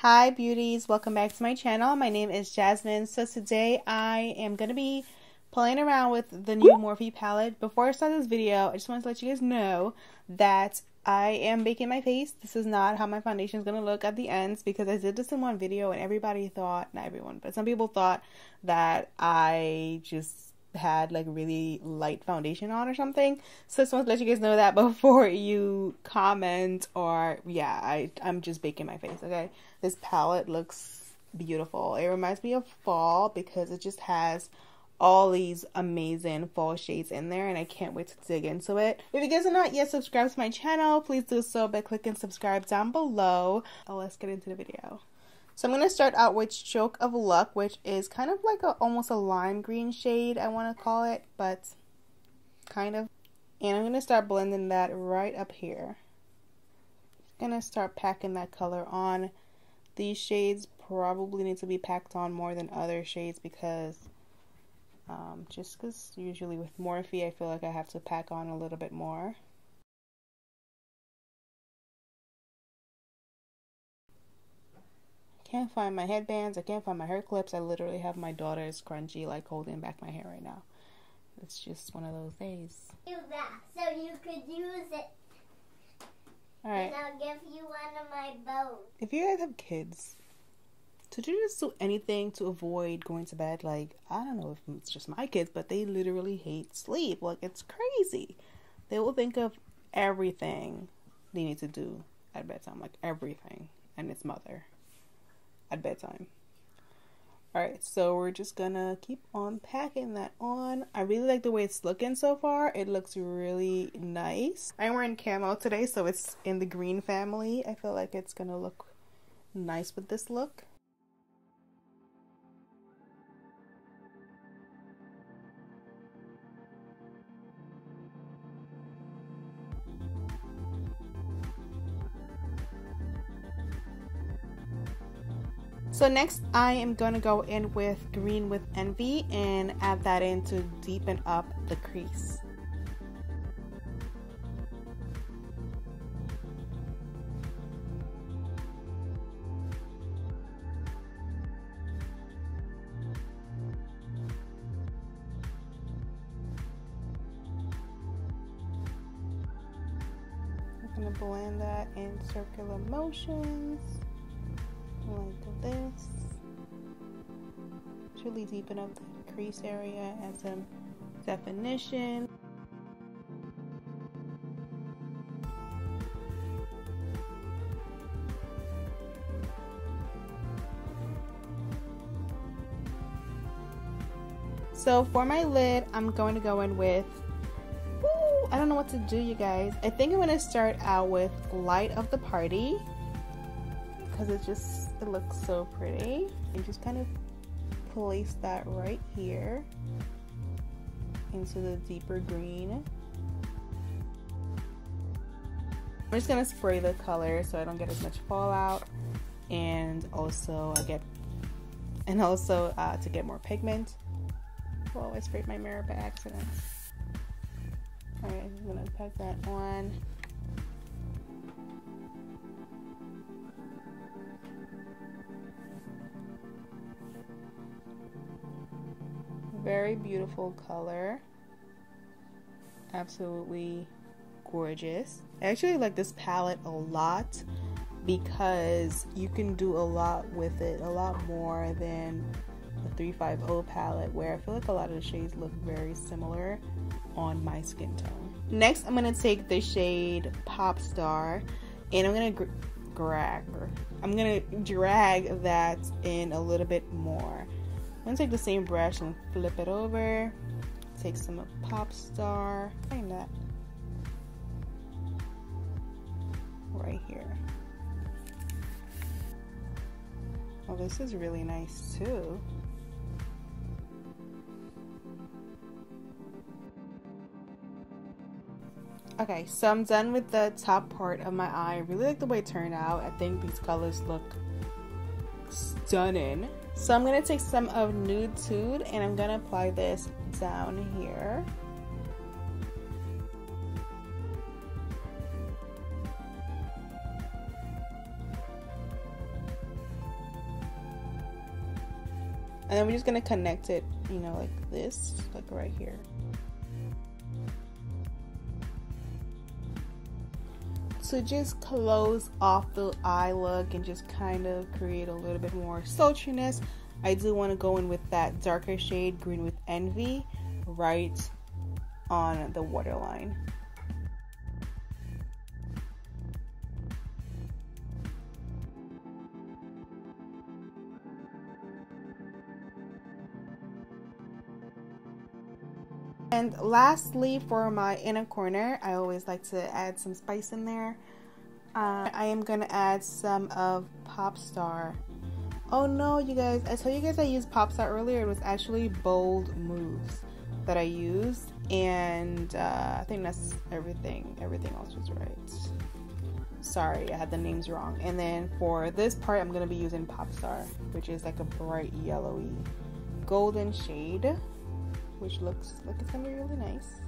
Hi beauties, welcome back to my channel. My name is Jasmine. So today I am going to be playing around with the new Morphe palette. Before I start this video, I just wanted to let you guys know that I am baking my face. This is not how my foundation is going to look at the ends because I did this in one video and everybody thought, not everyone, but some people thought that I just had like really light foundation on or something. So I just want to let you guys know that before you comment or I'm just baking my face, okay? This palette looks beautiful. It reminds me of fall because it just has all these amazing fall shades in there and I can't wait to dig into it. If you guys are not yet subscribed to my channel, please do so by clicking subscribe down below. Let's get into the video. So I'm going to start out with Stroke of Luck, which is kind of like almost a lime green shade, I want to call it, but kind of. And I'm going to start blending that right up here. I'm going to start packing that color on. These shades probably need to be packed on more than other shades because just because usually with Morphe I feel like I have to pack on a little bit more. Can't find my headbands, I can't find my hair clips. I literally have my daughter's scrunchie like holding back my hair right now. It's just one of those days. Do that so you could use it. Alright. And I'll give you one of my bows. If you guys have kids, should you just do anything to avoid going to bed? Like, I don't know if it's just my kids, but they literally hate sleep. Like, it's crazy. They will think of everything they need to do at bedtime. Like, everything. And its mother. At bedtime. Alright, so we're just gonna keep on packing that on. I really like the way it's looking so far. It looks really nice. I'm wearing camo today, so it's in the green family. I feel like it's gonna look nice with this look. So next I am going to go in with Green with Envy and add that in to deepen up the crease. I'm going to blend that in circular motions. Like this. Really deepen up the crease area, add some definition. So for my lid, I'm going to go in with, I don't know what to do, you guys. I think I'm going to start out with Light of the Party because it looks so pretty. And just kind of place that right here into the deeper green. I'm just gonna spray the color so I don't get as much fallout, and also to get more pigment. Whoa, I sprayed my mirror by accident. Alright, I'm gonna pack that on. Very beautiful color. Absolutely gorgeous. I actually like this palette a lot because you can do a lot with it, a lot more than the 350 palette where I feel like a lot of the shades look very similar on my skin tone. Next, I'm going to take the shade Pop Star and I'm going to drag that in a little bit more. I'm going to take the same brush and flip it over. Take some of Pop Star. Find that right here. Oh, this is really nice too. Okay, so I'm done with the top part of my eye. I really like the way it turned out. I think these colors look stunning. So I'm going to take some of Nude Tude and I'm going to apply this down here. And then we're just gonna connect it, you know, like this, like right here. So just close off the eye look and just kind of create a little bit more sultriness. I do want to go in with that darker shade, Green with Envy, right on the waterline. And lastly, for my inner corner, I always like to add some spice in there. I am going to add some of Popstar. Oh no, you guys, I told you guys I used Popstar earlier. It was actually Bold Moves that I used. And I think that's everything. Everything else was right. Sorry, I had the names wrong. And then for this part, I'm going to be using Popstar, which is like a bright yellowy golden shade, which looks like it's gonna be really nice.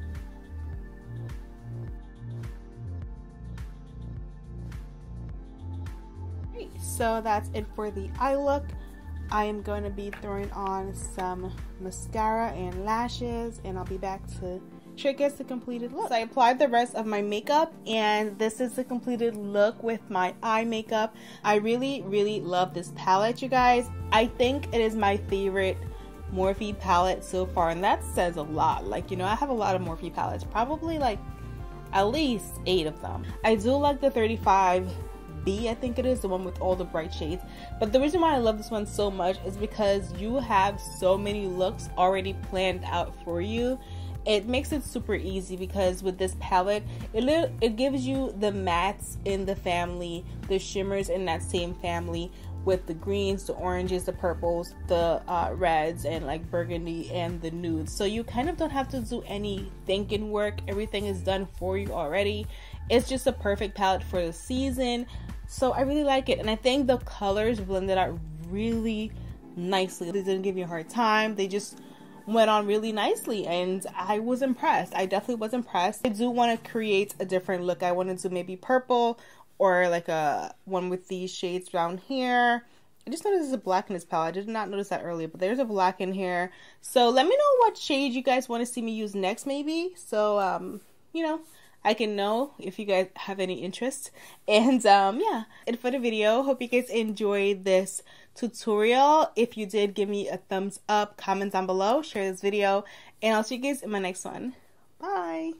Great. So that's it for the eye look. I am going to be throwing on some mascara and lashes, and I'll be back to show you guys the completed look. So I applied the rest of my makeup, and this is the completed look with my eye makeup. I really love this palette, you guys. I think it is my favorite Morphe palette so far, and that says a lot. Like, you know, I have a lot of Morphe palettes, probably like at least 8 of them. I do like the 35B, I think it is, the one with all the bright shades. But the reason why I love this one so much is because you have so many looks already planned out for you. It makes it super easy because with this palette, it gives you the mattes in the family, the shimmers in that same family, with the greens, the oranges, the purples, the reds, and like burgundy and the nudes. So you kind of don't have to do any thinking work. Everything is done for you already. It's just a perfect palette for the season. So I really like it, and I think the colors blended out really nicely. They didn't give me a hard time. They just went on really nicely, and I was impressed. I definitely was impressed. I do want to create a different look. I wanted to maybe purple, or like a one with these shades down here. I just noticed there's a black in this palette. I did not notice that earlier, but there's a black in here. So let me know what shade you guys want to see me use next, maybe. So, you know, I can know if you guys have any interest. And yeah, and for the video, hope you guys enjoyed this tutorial. If you did, give me a thumbs up, comment down below, share this video, and I'll see you guys in my next one. Bye.